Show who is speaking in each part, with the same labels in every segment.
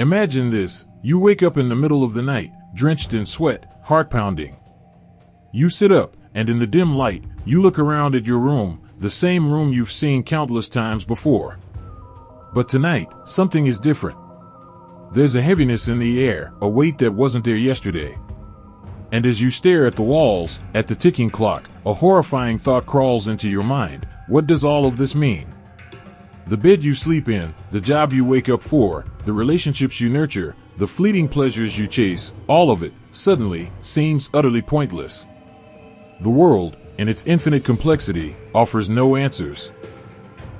Speaker 1: Imagine this. You wake up in the middle of the night, drenched in sweat, heart pounding. You sit up, and in the dim light, you look around at your room, the same room you've seen countless times before. But tonight, something is different. There's a heaviness in the air, a weight that wasn't there yesterday. And as you stare at the walls, at the ticking clock, a horrifying thought crawls into your mind. What does all of this mean? The bed you sleep in, the job you wake up for, the relationships you nurture, the fleeting pleasures you chase, all of it, suddenly, seems utterly pointless. The world, in its infinite complexity, offers no answers.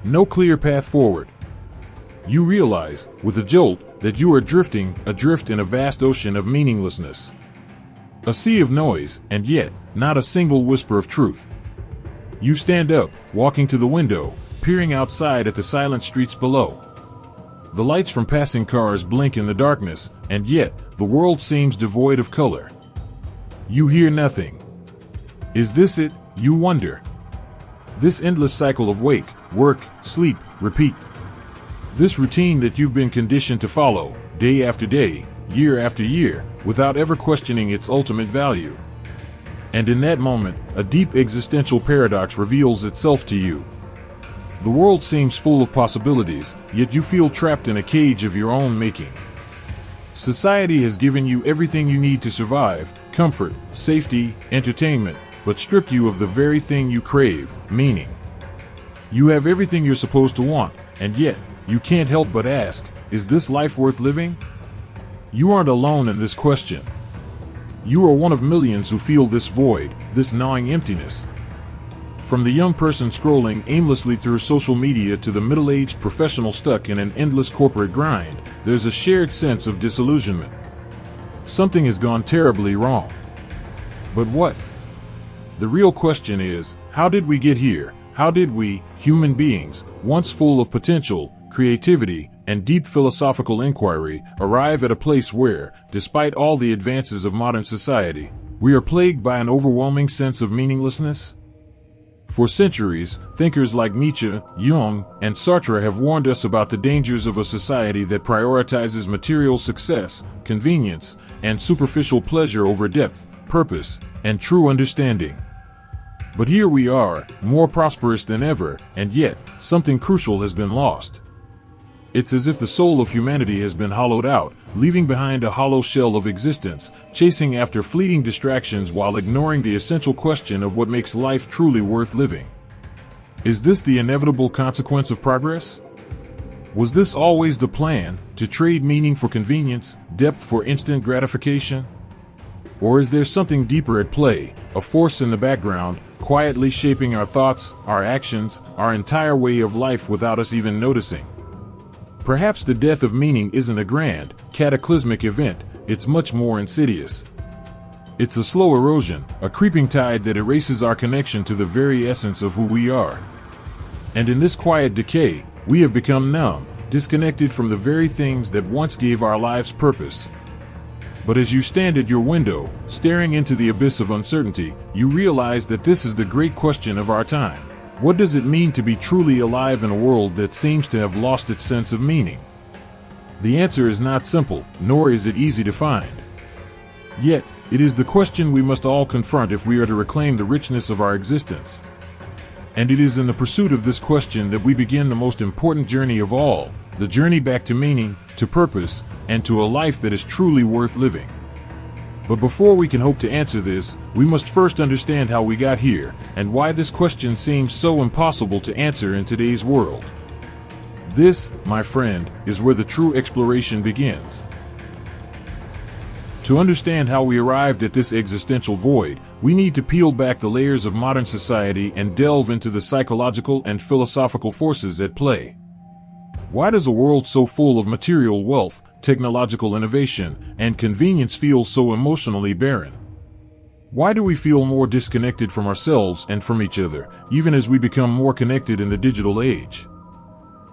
Speaker 1: No clear path forward. You realize, with a jolt, that you are drifting, adrift in a vast ocean of meaninglessness. A sea of noise, and yet, not a single whisper of truth. You stand up, walking to the window, peering outside at the silent streets below. The lights from passing cars blink in the darkness, and yet, the world seems devoid of color. You hear nothing. Is this it, you wonder? This endless cycle of wake, work, sleep, repeat. This routine that you've been conditioned to follow, day after day, year after year, without ever questioning its ultimate value. And in that moment, a deep existential paradox reveals itself to you. The world seems full of possibilities, yet you feel trapped in a cage of your own making. Society has given you everything you need to survive, comfort, safety, entertainment, but stripped you of the very thing you crave, meaning. You have everything you're supposed to want, and yet, you can't help but ask, is this life worth living? You aren't alone in this question. You are one of millions who feel this void, this gnawing emptiness. From the young person scrolling aimlessly through social media to the middle-aged professional stuck in an endless corporate grind, there's a shared sense of disillusionment. Something has gone terribly wrong. But what? The real question is, how did we get here? How did we, human beings, once full of potential, creativity, and deep philosophical inquiry, arrive at a place where, despite all the advances of modern society, we are plagued by an overwhelming sense of meaninglessness? For centuries, thinkers like Nietzsche, Jung, and Sartre have warned us about the dangers of a society that prioritizes material success, convenience, and superficial pleasure over depth, purpose, and true understanding. But here we are, more prosperous than ever, and yet, something crucial has been lost. It's as if the soul of humanity has been hollowed out, leaving behind a hollow shell of existence, chasing after fleeting distractions while ignoring the essential question of what makes life truly worth living. Is this the inevitable consequence of progress? Was this always the plan, to trade meaning for convenience, depth for instant gratification? Or is there something deeper at play, a force in the background, quietly shaping our thoughts, our actions, our entire way of life without us even noticing? Perhaps the death of meaning isn't a grand, cataclysmic event, it's much more insidious. It's a slow erosion, a creeping tide that erases our connection to the very essence of who we are. And in this quiet decay, we have become numb, disconnected from the very things that once gave our lives purpose. But as you stand at your window, staring into the abyss of uncertainty, you realize that this is the great question of our time. What does it mean to be truly alive in a world that seems to have lost its sense of meaning? The answer is not simple, nor is it easy to find. Yet, it is the question we must all confront if we are to reclaim the richness of our existence. And it is in the pursuit of this question that we begin the most important journey of all, the journey back to meaning, to purpose, and to a life that is truly worth living. But before we can hope to answer this, we must first understand how we got here, and why this question seems so impossible to answer in today's world. This, my friend, is where the true exploration begins. To understand how we arrived at this existential void, we need to peel back the layers of modern society and delve into the psychological and philosophical forces at play. Why does a world so full of material wealth, technological innovation, and convenience feel so emotionally barren? Why do we feel more disconnected from ourselves and from each other, even as we become more connected in the digital age?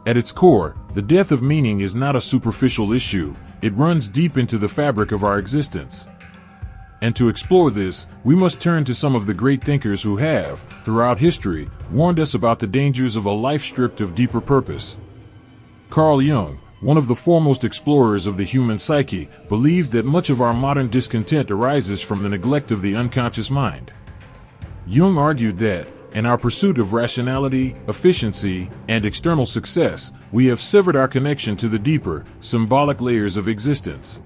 Speaker 1: At its core, the death of meaning is not a superficial issue, it runs deep into the fabric of our existence. And to explore this, we must turn to some of the great thinkers who have, throughout history, warned us about the dangers of a life stripped of deeper purpose. Carl Jung, one of the foremost explorers of the human psyche, believed that much of our modern discontent arises from the neglect of the unconscious mind. Jung argued that, in our pursuit of rationality, efficiency, and external success, we have severed our connection to the deeper, symbolic layers of existence.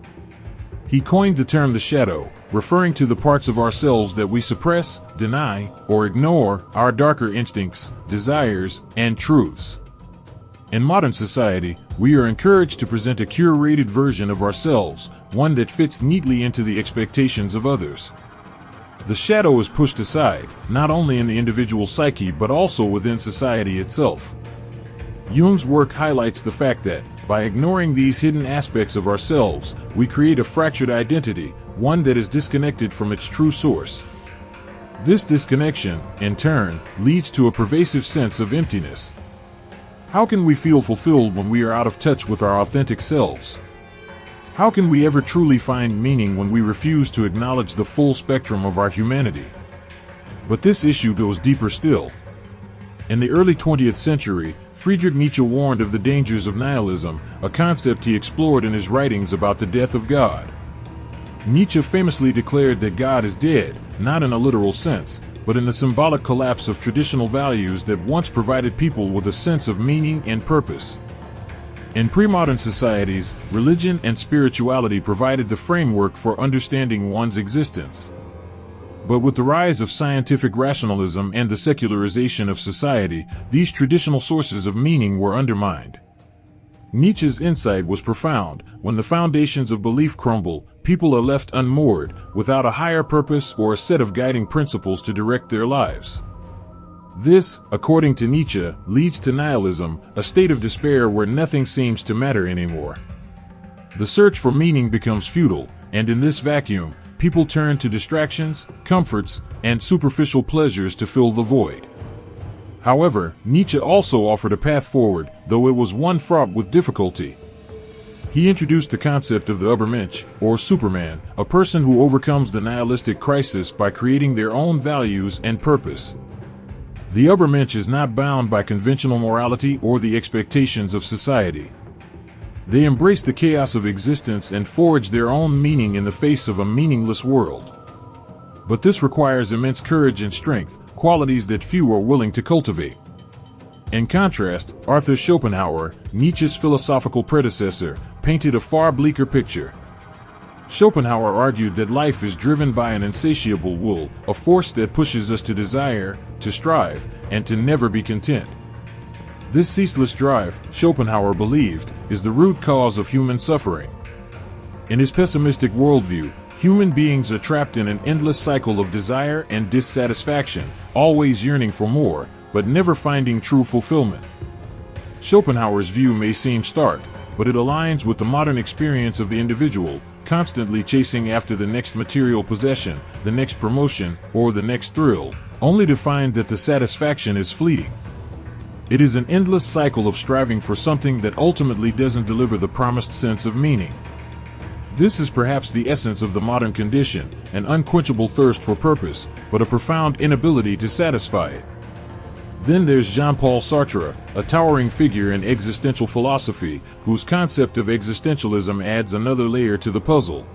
Speaker 1: He coined the term the shadow, referring to the parts of ourselves that we suppress, deny, or ignore, our darker instincts, desires, and truths. In modern society, we are encouraged to present a curated version of ourselves, one that fits neatly into the expectations of others. The shadow is pushed aside, not only in the individual psyche but also within society itself. Jung's work highlights the fact that, by ignoring these hidden aspects of ourselves, we create a fractured identity, one that is disconnected from its true source. This disconnection, in turn, leads to a pervasive sense of emptiness. How can we feel fulfilled when we are out of touch with our authentic selves? How can we ever truly find meaning when we refuse to acknowledge the full spectrum of our humanity? But this issue goes deeper still. In the early 20th century, Friedrich Nietzsche warned of the dangers of nihilism, a concept he explored in his writings about the death of God. Nietzsche famously declared that God is dead, not in a literal sense, but in the symbolic collapse of traditional values that once provided people with a sense of meaning and purpose. In pre-modern societies, religion and spirituality provided the framework for understanding one's existence. But with the rise of scientific rationalism and the secularization of society, these traditional sources of meaning were undermined. Nietzsche's insight was profound. When the foundations of belief crumble, people are left unmoored, without a higher purpose or a set of guiding principles to direct their lives. This, according to Nietzsche, leads to nihilism, a state of despair where nothing seems to matter anymore. The search for meaning becomes futile, and in this vacuum, people turn to distractions, comforts, and superficial pleasures to fill the void. However, Nietzsche also offered a path forward, though it was one fraught with difficulty. He introduced the concept of the Übermensch, or Superman, a person who overcomes the nihilistic crisis by creating their own values and purpose. The Übermensch is not bound by conventional morality or the expectations of society. They embrace the chaos of existence and forge their own meaning in the face of a meaningless world. But this requires immense courage and strength, qualities that few are willing to cultivate. In contrast, Arthur Schopenhauer, Nietzsche's philosophical predecessor, painted a far bleaker picture. Schopenhauer argued that life is driven by an insatiable will, a force that pushes us to desire, to strive, and to never be content. This ceaseless drive, Schopenhauer believed, is the root cause of human suffering. In his pessimistic worldview, human beings are trapped in an endless cycle of desire and dissatisfaction, always yearning for more, but never finding true fulfillment. Schopenhauer's view may seem stark, but it aligns with the modern experience of the individual, constantly chasing after the next material possession, the next promotion, or the next thrill, only to find that the satisfaction is fleeting. It is an endless cycle of striving for something that ultimately doesn't deliver the promised sense of meaning. This is perhaps the essence of the modern condition, an unquenchable thirst for purpose, but a profound inability to satisfy it. Then there's Jean-Paul Sartre, a towering figure in existential philosophy, whose concept of existentialism adds another layer to the puzzle.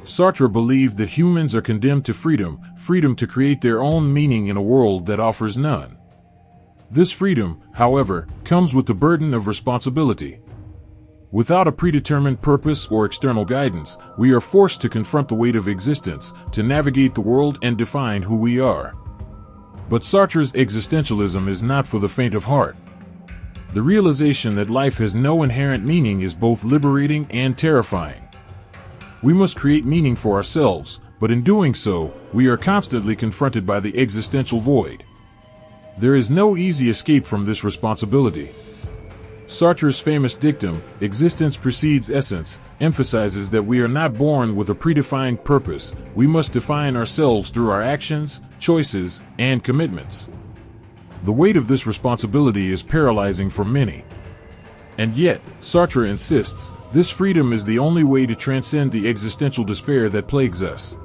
Speaker 1: Sartre believed that humans are condemned to freedom to create their own meaning in a world that offers none. This freedom, however, comes with the burden of responsibility. Without a predetermined purpose or external guidance, we are forced to confront the weight of existence, to navigate the world and define who we are. But Sartre's existentialism is not for the faint of heart. The realization that life has no inherent meaning is both liberating and terrifying. We must create meaning for ourselves, but in doing so, we are constantly confronted by the existential void. There is no easy escape from this responsibility. Sartre's famous dictum, "Existence precedes essence," emphasizes that we are not born with a predefined purpose. We must define ourselves through our actions, choices, and commitments. The weight of this responsibility is paralyzing for many. And yet, Sartre insists, this freedom is the only way to transcend the existential despair that plagues us.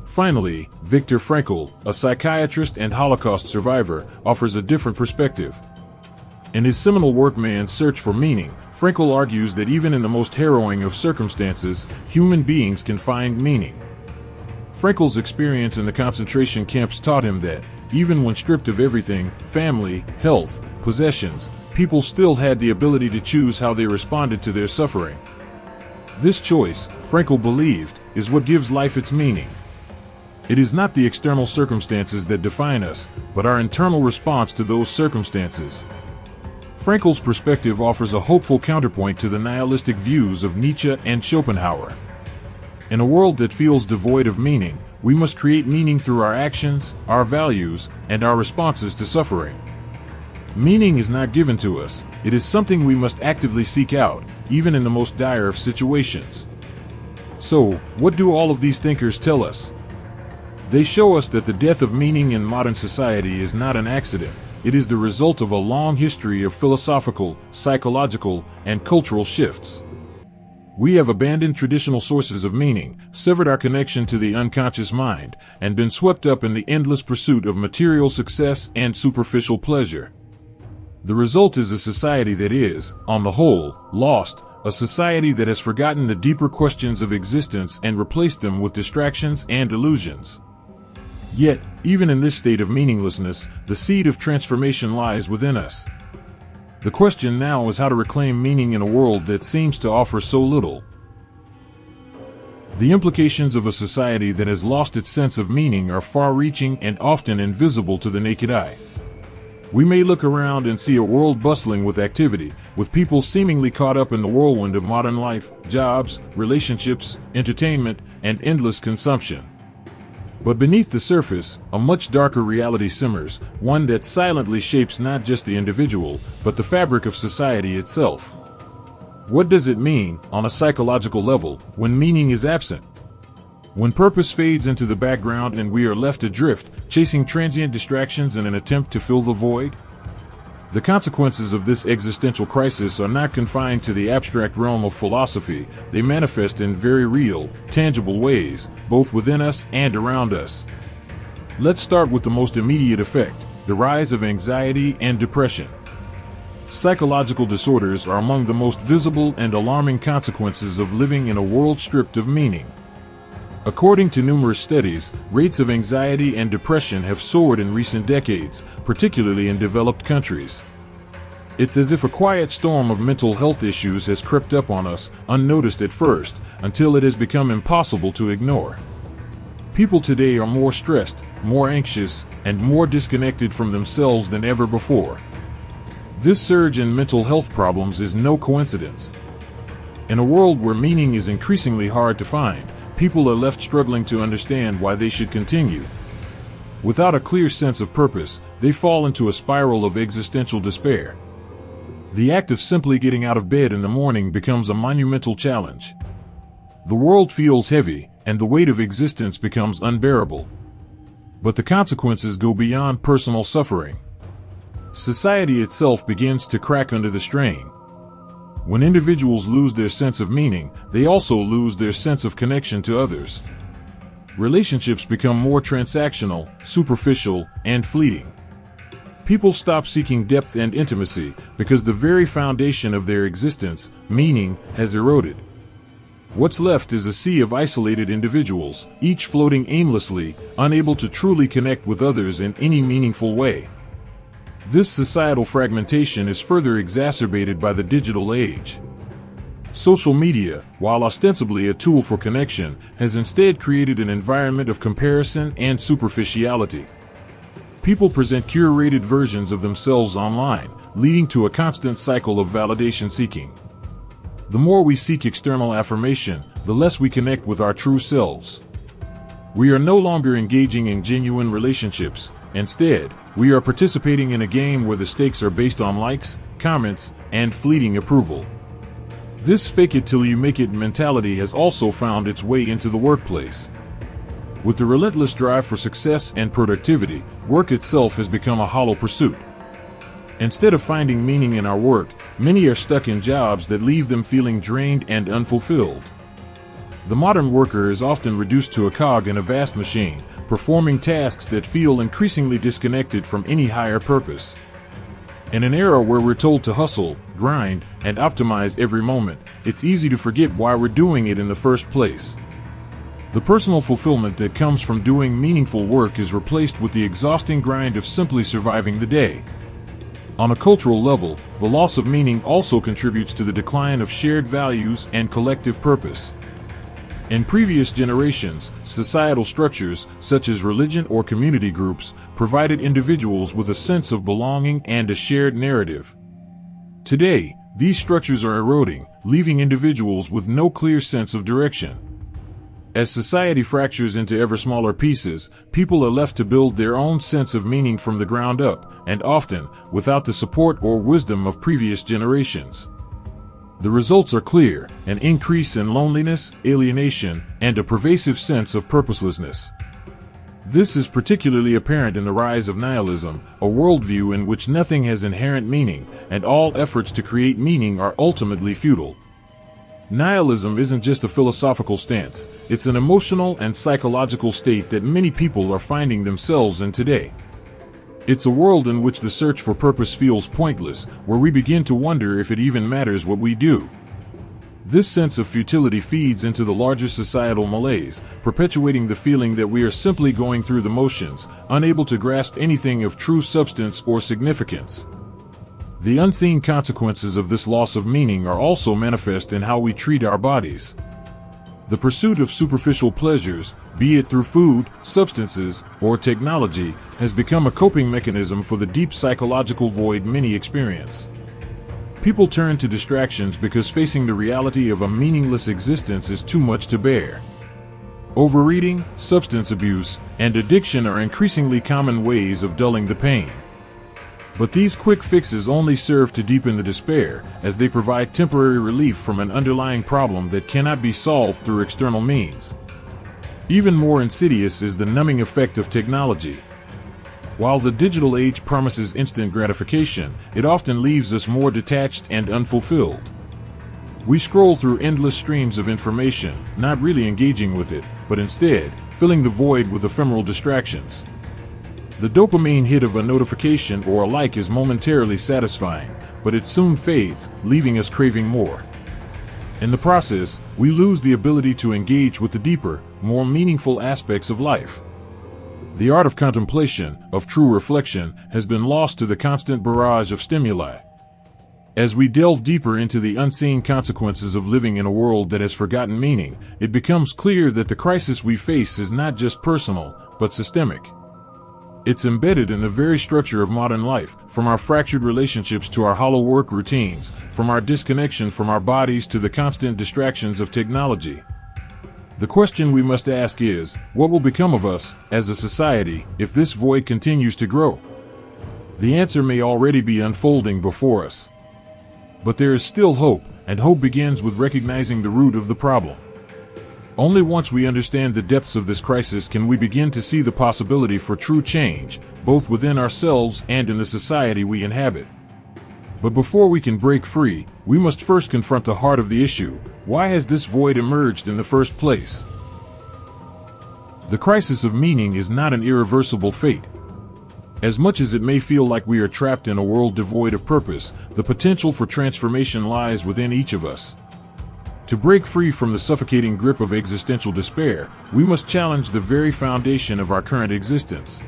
Speaker 1: Finally, Viktor Frankl, a psychiatrist and Holocaust survivor, offers a different perspective. In his seminal work Man's Search for Meaning, Frankl argues that even in the most harrowing of circumstances, human beings can find meaning. Frankl's experience in the concentration camps taught him that, even when stripped of everything, family, health, possessions, people still had the ability to choose how they responded to their suffering. This choice, Frankl believed, is what gives life its meaning. It is not the external circumstances that define us, but our internal response to those circumstances. Frankl's perspective offers a hopeful counterpoint to the nihilistic views of Nietzsche and Schopenhauer. In a world that feels devoid of meaning, we must create meaning through our actions, our values, and our responses to suffering. Meaning is not given to us, it is something we must actively seek out, even in the most dire of situations. So, what do all of these thinkers tell us? They show us that the death of meaning in modern society is not an accident. It is the result of a long history of philosophical, psychological, and cultural shifts. We have abandoned traditional sources of meaning, severed our connection to the unconscious mind, and been swept up in the endless pursuit of material success and superficial pleasure. The result is a society that is, on the whole, lost, a society that has forgotten the deeper questions of existence and replaced them with distractions and illusions. Yet, even in this state of meaninglessness, the seed of transformation lies within us. The question now is how to reclaim meaning in a world that seems to offer so little. The implications of a society that has lost its sense of meaning are far-reaching and often invisible to the naked eye. We may look around and see a world bustling with activity, with people seemingly caught up in the whirlwind of modern life, jobs, relationships, entertainment, and endless consumption. But beneath the surface, a much darker reality simmers, one that silently shapes not just the individual, but the fabric of society itself. What does it mean, on a psychological level, when meaning is absent? When purpose fades into the background and we are left adrift, chasing transient distractions in an attempt to fill the void? The consequences of this existential crisis are not confined to the abstract realm of philosophy. They manifest in very real, tangible ways, both within us and around us. Let's start with the most immediate effect, the rise of anxiety and depression. Psychological disorders are among the most visible and alarming consequences of living in a world stripped of meaning. According to numerous studies, rates of anxiety and depression have soared in recent decades, particularly in developed countries. It's as if a quiet storm of mental health issues has crept up on us, unnoticed at first, until it has become impossible to ignore. People today are more stressed, more anxious, and more disconnected from themselves than ever before. This surge in mental health problems is no coincidence. In a world where meaning is increasingly hard to find, people are left struggling to understand why they should continue. Without a clear sense of purpose, they fall into a spiral of existential despair. The act of simply getting out of bed in the morning becomes a monumental challenge. The world feels heavy, and the weight of existence becomes unbearable. But the consequences go beyond personal suffering. Society itself begins to crack under the strain. When individuals lose their sense of meaning, they also lose their sense of connection to others. Relationships become more transactional, superficial, and fleeting. People stop seeking depth and intimacy because the very foundation of their existence, meaning, has eroded. What's left is a sea of isolated individuals, each floating aimlessly, unable to truly connect with others in any meaningful way. This societal fragmentation is further exacerbated by the digital age. Social media, while ostensibly a tool for connection, has instead created an environment of comparison and superficiality. People present curated versions of themselves online, leading to a constant cycle of validation seeking. The more we seek external affirmation, the less we connect with our true selves. We are no longer engaging in genuine relationships. Instead, we are participating in a game where the stakes are based on likes, comments, and fleeting approval. This fake-it-till-you-make-it mentality has also found its way into the workplace. With the relentless drive for success and productivity, work itself has become a hollow pursuit. Instead of finding meaning in our work, many are stuck in jobs that leave them feeling drained and unfulfilled. The modern worker is often reduced to a cog in a vast machine, performing tasks that feel increasingly disconnected from any higher purpose. In an era where we're told to hustle, grind, and optimize every moment, it's easy to forget why we're doing it in the first place. The personal fulfillment that comes from doing meaningful work is replaced with the exhausting grind of simply surviving the day. On a cultural level, the loss of meaning also contributes to the decline of shared values and collective purpose. In previous generations, societal structures, such as religion or community groups, provided individuals with a sense of belonging and a shared narrative. Today, these structures are eroding, leaving individuals with no clear sense of direction. As society fractures into ever smaller pieces, people are left to build their own sense of meaning from the ground up, and often, without the support or wisdom of previous generations. The results are clear: an increase in loneliness, alienation, and a pervasive sense of purposelessness. This is particularly apparent in the rise of nihilism, a worldview in which nothing has inherent meaning, and all efforts to create meaning are ultimately futile. Nihilism isn't just a philosophical stance, it's an emotional and psychological state that many people are finding themselves in today. It's a world in which the search for purpose feels pointless, where we begin to wonder if it even matters what we do. This sense of futility feeds into the larger societal malaise, perpetuating the feeling that we are simply going through the motions, unable to grasp anything of true substance or significance. The unseen consequences of this loss of meaning are also manifest in how we treat our bodies. The pursuit of superficial pleasures, be it through food, substances, or technology, has become a coping mechanism for the deep psychological void many experience. People turn to distractions because facing the reality of a meaningless existence is too much to bear. Overeating, substance abuse, and addiction are increasingly common ways of dulling the pain. But these quick fixes only serve to deepen the despair, as they provide temporary relief from an underlying problem that cannot be solved through external means. Even more insidious is the numbing effect of technology. While the digital age promises instant gratification, it often leaves us more detached and unfulfilled. We scroll through endless streams of information, not really engaging with it, but instead, filling the void with ephemeral distractions. The dopamine hit of a notification or a like is momentarily satisfying, but it soon fades, leaving us craving more. In the process, we lose the ability to engage with the deeper, more meaningful aspects of life. The art of contemplation, of true reflection, has been lost to the constant barrage of stimuli. As we delve deeper into the unseen consequences of living in a world that has forgotten meaning, it becomes clear that the crisis we face is not just personal, but systemic. It's embedded in the very structure of modern life, from our fractured relationships to our hollow work routines, from our disconnection from our bodies to the constant distractions of technology. The question we must ask is, what will become of us, as a society, if this void continues to grow? The answer may already be unfolding before us. But there is still hope, and hope begins with recognizing the root of the problem. Only once we understand the depths of this crisis can we begin to see the possibility for true change, both within ourselves and in the society we inhabit. But before we can break free, we must first confront the heart of the issue. Why has this void emerged in the first place? The crisis of meaning is not an irreversible fate. As much as it may feel like we are trapped in a world devoid of purpose, the potential for transformation lies within each of us. To break free from the suffocating grip of existential despair, we must challenge the very foundation of our current existence.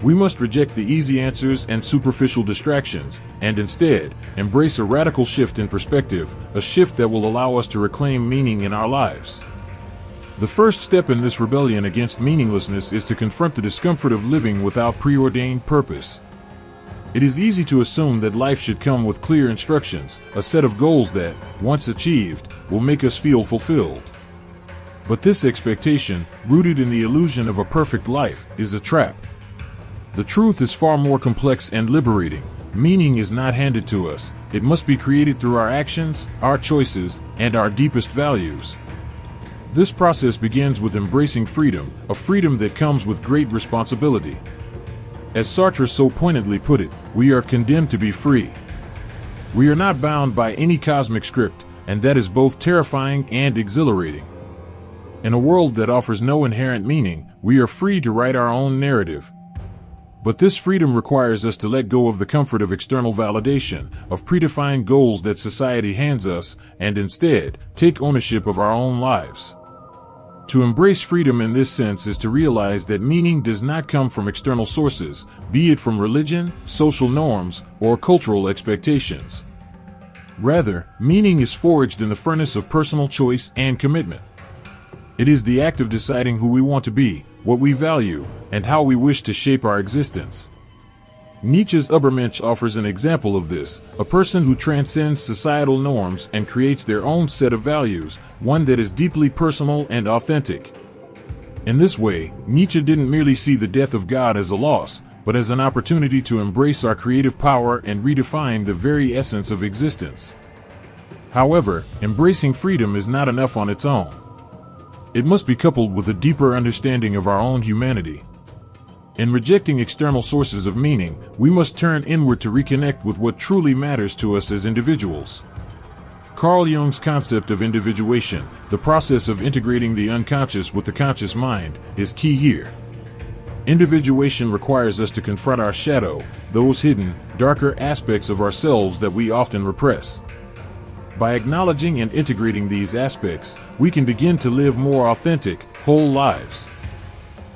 Speaker 1: We must reject the easy answers and superficial distractions, and instead, embrace a radical shift in perspective, a shift that will allow us to reclaim meaning in our lives. The first step in this rebellion against meaninglessness is to confront the discomfort of living without preordained purpose. It is easy to assume that life should come with clear instructions, a set of goals that, once achieved, will make us feel fulfilled. But this expectation, rooted in the illusion of a perfect life, is a trap. The truth is far more complex and liberating. Meaning is not handed to us. It must be created through our actions, our choices, and our deepest values. This process begins with embracing freedom, a freedom that comes with great responsibility. As Sartre so poignantly put it, we are condemned to be free. We are not bound by any cosmic script, and that is both terrifying and exhilarating. In a world that offers no inherent meaning, we are free to write our own narrative. But this freedom requires us to let go of the comfort of external validation, of predefined goals that society hands us, and instead, take ownership of our own lives. To embrace freedom in this sense is to realize that meaning does not come from external sources, be it from religion, social norms, or cultural expectations. Rather, meaning is forged in the furnace of personal choice and commitment. It is the act of deciding who we want to be, what we value, and how we wish to shape our existence. Nietzsche's Übermensch offers an example of this, a person who transcends societal norms and creates their own set of values, one that is deeply personal and authentic. In this way, Nietzsche didn't merely see the death of God as a loss, but as an opportunity to embrace our creative power and redefine the very essence of existence. However, embracing freedom is not enough on its own. It must be coupled with a deeper understanding of our own humanity. In rejecting external sources of meaning, we must turn inward to reconnect with what truly matters to us as individuals. Carl Jung's concept of individuation, the process of integrating the unconscious with the conscious mind, is key here. Individuation requires us to confront our shadow, those hidden, darker aspects of ourselves that we often repress. By acknowledging and integrating these aspects, we can begin to live more authentic, whole lives.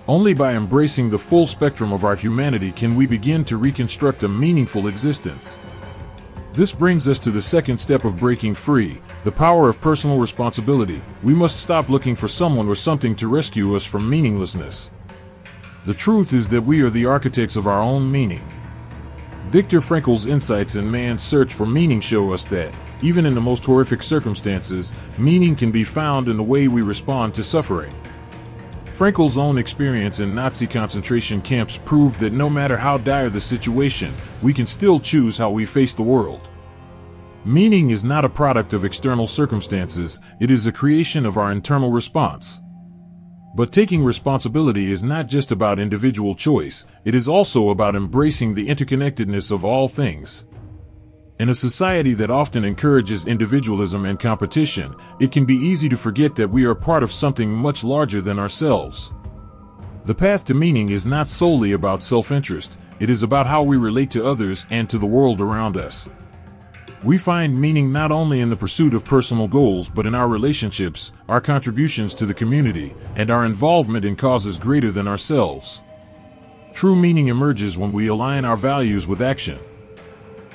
Speaker 1: Only by embracing the full spectrum of our humanity can we begin to reconstruct a meaningful existence. This brings us to the second step of breaking free, the power of personal responsibility. We must stop looking for someone or something to rescue us from meaninglessness. The truth is that we are the architects of our own meaning. Viktor Frankl's insights in man's search for meaning show us that, even in the most horrific circumstances, meaning can be found in the way we respond to suffering. Frankl's own experience in Nazi concentration camps proved that no matter how dire the situation, we can still choose how we face the world. Meaning is not a product of external circumstances, it is a creation of our internal response. But taking responsibility is not just about individual choice, it is also about embracing the interconnectedness of all things. In a society that often encourages individualism and competition, it can be easy to forget that we are part of something much larger than ourselves. The path to meaning is not solely about self-interest, it is about how we relate to others and to the world around us. We find meaning not only in the pursuit of personal goals but in our relationships, our contributions to the community, and our involvement in causes greater than ourselves. True meaning emerges when we align our values with action.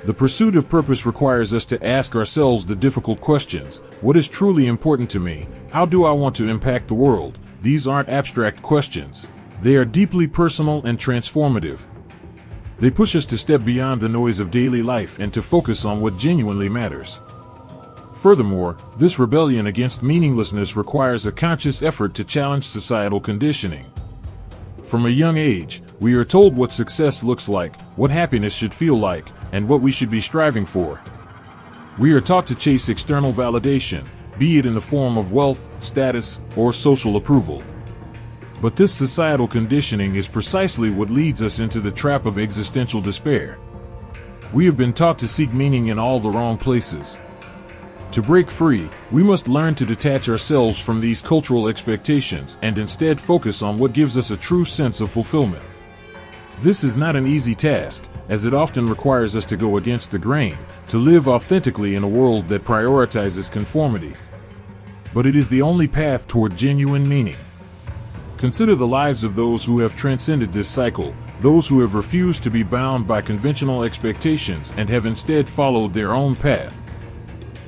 Speaker 1: The pursuit of purpose requires us to ask ourselves the difficult questions. What is truly important to me? How do I want to impact the world? These aren't abstract questions. They are deeply personal and transformative. They push us to step beyond the noise of daily life and to focus on what genuinely matters. Furthermore, this rebellion against meaninglessness requires a conscious effort to challenge societal conditioning. From a young age, we are told what success looks like, what happiness should feel like, and what we should be striving for. We are taught to chase external validation, be it in the form of wealth, status, or social approval. But this societal conditioning is precisely what leads us into the trap of existential despair. We have been taught to seek meaning in all the wrong places. To break free, we must learn to detach ourselves from these cultural expectations and instead focus on what gives us a true sense of fulfillment. This is not an easy task, as it often requires us to go against the grain, to live authentically in a world that prioritizes conformity. But it is the only path toward genuine meaning. Consider the lives of those who have transcended this cycle, those who have refused to be bound by conventional expectations and have instead followed their own path.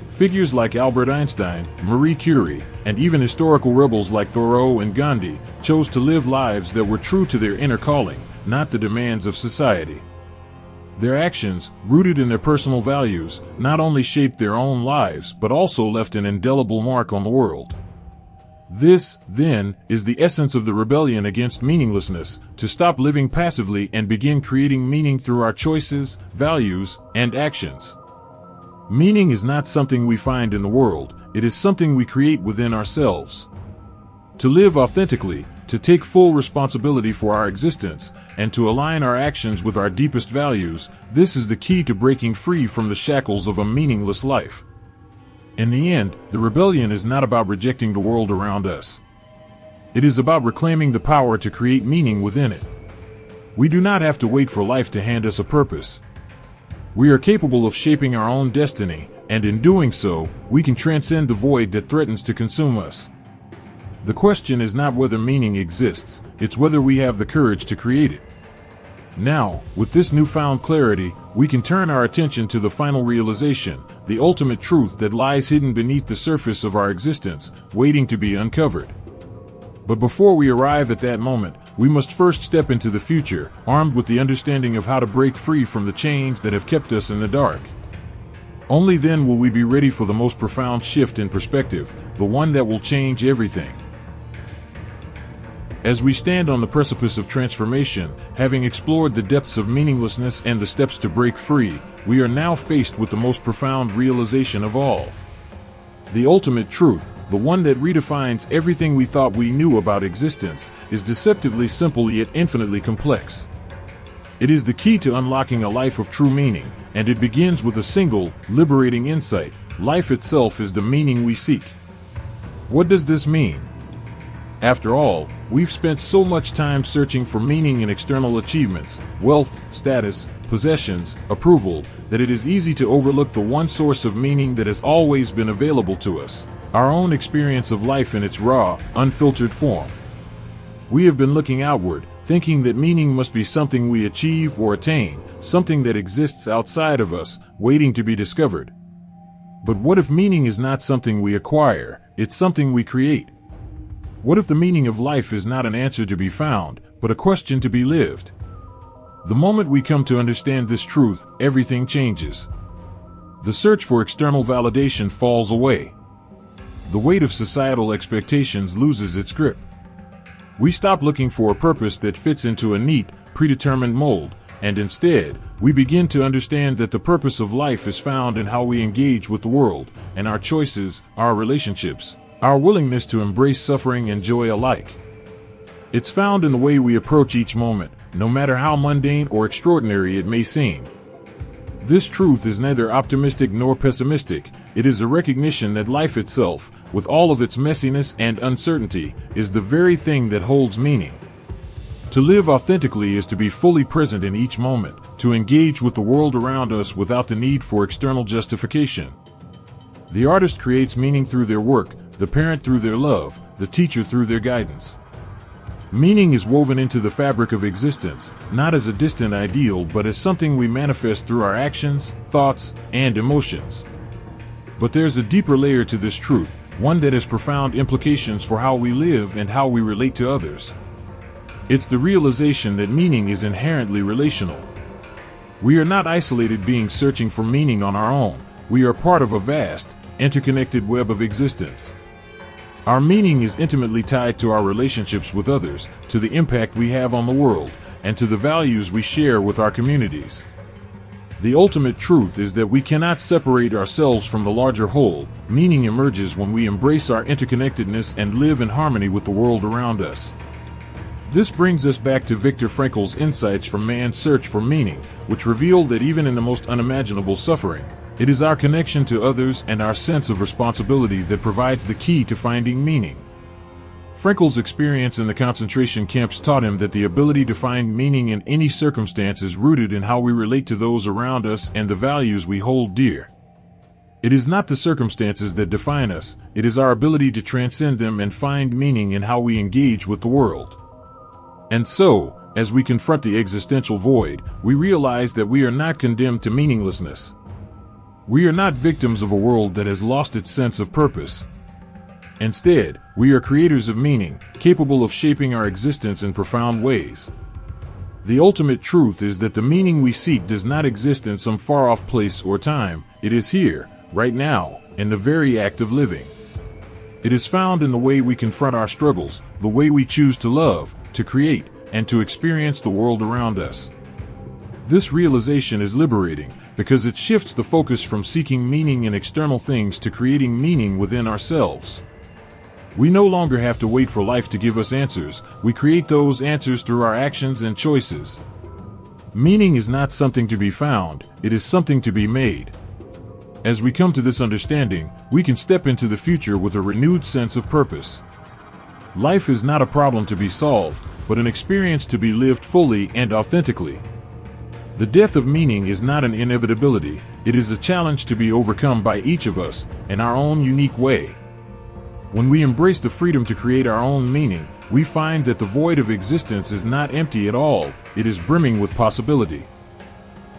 Speaker 1: Figures like Albert Einstein, Marie Curie, and even historical rebels like Thoreau and Gandhi chose to live lives that were true to their inner calling, not the demands of society. Their actions, rooted in their personal values, not only shaped their own lives but also left an indelible mark on the world. This, then, is the essence of the rebellion against meaninglessness, to stop living passively and begin creating meaning through our choices, values, and actions. Meaning is not something we find in the world, it is something we create within ourselves. To live authentically, to take full responsibility for our existence, and to align our actions with our deepest values, this is the key to breaking free from the shackles of a meaningless life. In the end, the rebellion is not about rejecting the world around us. It is about reclaiming the power to create meaning within it. We do not have to wait for life to hand us a purpose. We are capable of shaping our own destiny, and in doing so, we can transcend the void that threatens to consume us. The question is not whether meaning exists, it's whether we have the courage to create it. Now, with this newfound clarity, we can turn our attention to the final realization, the ultimate truth that lies hidden beneath the surface of our existence, waiting to be uncovered. But before we arrive at that moment, we must first step into the future, armed with the understanding of how to break free from the chains that have kept us in the dark. Only then will we be ready for the most profound shift in perspective, the one that will change everything. As we stand on the precipice of transformation, having explored the depths of meaninglessness and the steps to break free, we are now faced with the most profound realization of all. The ultimate truth, the one that redefines everything we thought we knew about existence, is deceptively simple yet infinitely complex. It is the key to unlocking a life of true meaning, and it begins with a single, liberating insight: life itself is the meaning we seek. What does this mean? After all, we've spent so much time searching for meaning in external achievements, wealth, status, possessions, approval, that it is easy to overlook the one source of meaning that has always been available to us: our own experience of life in its raw, unfiltered form. We have been looking outward, thinking that meaning must be something we achieve or attain, something that exists outside of us, waiting to be discovered. But what if meaning is not something we acquire, it's something we create? What if the meaning of life is not an answer to be found, but a question to be lived? The moment we come to understand this truth, everything changes. The search for external validation falls away. The weight of societal expectations loses its grip. We stop looking for a purpose that fits into a neat, predetermined mold, and instead, we begin to understand that the purpose of life is found in how we engage with the world, and our choices, our relationships, our willingness to embrace suffering and joy alike. It's found in the way we approach each moment, no matter how mundane or extraordinary it may seem. This truth is neither optimistic nor pessimistic. It is a recognition that life itself, with all of its messiness and uncertainty, is the very thing that holds meaning. To live authentically is to be fully present in each moment, to engage with the world around us without the need for external justification. The artist creates meaning through their work, the parent through their love, the teacher through their guidance. Meaning is woven into the fabric of existence, not as a distant ideal but as something we manifest through our actions, thoughts, and emotions. But there's a deeper layer to this truth, one that has profound implications for how we live and how we relate to others. It's the realization that meaning is inherently relational. We are not isolated beings searching for meaning on our own. We are part of a vast, interconnected web of existence. Our meaning is intimately tied to our relationships with others, to the impact we have on the world, and to the values we share with our communities. The ultimate truth is that we cannot separate ourselves from the larger whole. Meaning emerges when we embrace our interconnectedness and live in harmony with the world around us. This brings us back to Viktor Frankl's insights from Man's Search for Meaning, which reveal that even in the most unimaginable suffering, it is our connection to others and our sense of responsibility that provides the key to finding meaning. Frankl's experience in the concentration camps taught him that the ability to find meaning in any circumstance is rooted in how we relate to those around us and the values we hold dear. It is not the circumstances that define us, it is our ability to transcend them and find meaning in how we engage with the world. And so, as we confront the existential void, we realize that we are not condemned to meaninglessness. We are not victims of a world that has lost its sense of purpose. Instead, we are creators of meaning, capable of shaping our existence in profound ways. The ultimate truth is that the meaning we seek does not exist in some far-off place or time. It is here, right now, in the very act of living. It is found in the way we confront our struggles, the way we choose to love, to create, and to experience the world around us. This realization is liberating, because it shifts the focus from seeking meaning in external things to creating meaning within ourselves. We no longer have to wait for life to give us answers, we create those answers through our actions and choices. Meaning is not something to be found, it is something to be made. As we come to this understanding, we can step into the future with a renewed sense of purpose. Life is not a problem to be solved, but an experience to be lived fully and authentically. The death of meaning is not an inevitability, it is a challenge to be overcome by each of us, in our own unique way. When we embrace the freedom to create our own meaning, we find that the void of existence is not empty at all, it is brimming with possibility.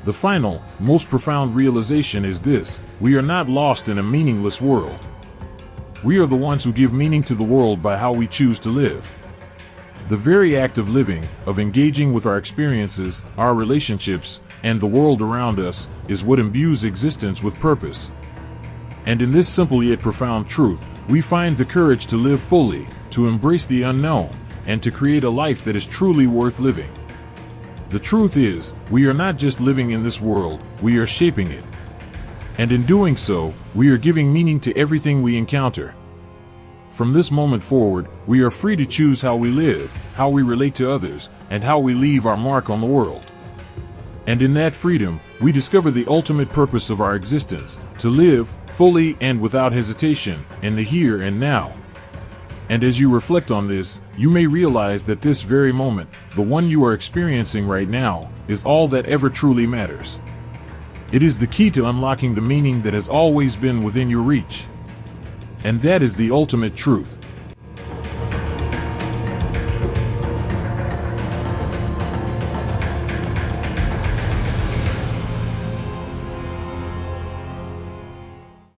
Speaker 1: The final, most profound realization is this: we are not lost in a meaningless world. We are the ones who give meaning to the world by how we choose to live. The very act of living, of engaging with our experiences, our relationships, and the world around us, is what imbues existence with purpose. And in this simple yet profound truth, we find the courage to live fully, to embrace the unknown, and to create a life that is truly worth living. The truth is, we are not just living in this world, we are shaping it. And in doing so, we are giving meaning to everything we encounter. From this moment forward, we are free to choose how we live, how we relate to others, and how we leave our mark on the world. And in that freedom, we discover the ultimate purpose of our existence, to live, fully and without hesitation, in the here and now. And as you reflect on this, you may realize that this very moment, the one you are experiencing right now, is all that ever truly matters. It is the key to unlocking the meaning that has always been within your reach. And that is the ultimate truth.